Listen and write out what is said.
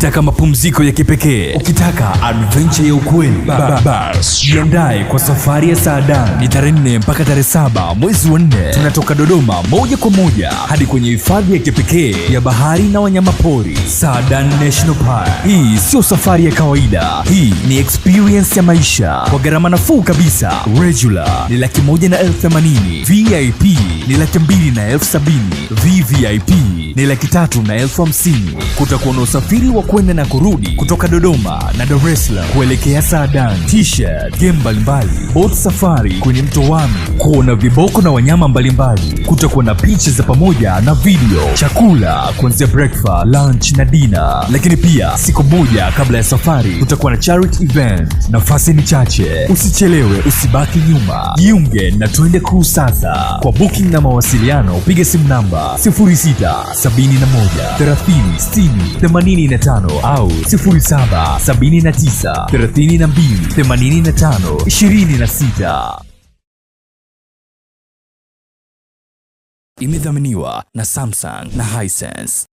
Ukitaka mapumziko ya kipekee, ukitaka adventure ya ukweli, basi jiandae kwa safari ya Saadani. Ni tarehe 4 mpaka tarehe 7 mwezi wa 4. Tunatoka Dodoma moja kwa moja hadi kwenye hifadhi ya kipekee ya bahari na wanyama pori, Saadani National Park. Hii sio safari ya kawaida, hii ni experience ya maisha kwa gharama nafuu kabisa. Regular ni 180,080, VIP ni 270,000, VVIP ni 350,000. Kutakuwa na usafiri wa kwenda na kurudi kutoka Dodoma na Dar es Salaam kuelekea Saadani, t-shirt, game mbalimbali, boat safari kwenye mto Wami, kuona viboko na wanyama mbalimbali. Kutakuwa na picha za pamoja na video, chakula kuanzia breakfast, lunch na dinner. Lakini pia siku moja kabla ya safari kutakuwa na charity event. Nafasi ni chache, usichelewe, usibaki nyuma. Jiunge na twende crew sasa. Kwa booking na mawasiliano piga simu namba 0671306085 au 0779328526. Imedhaminiwa na Samsung na Hisense.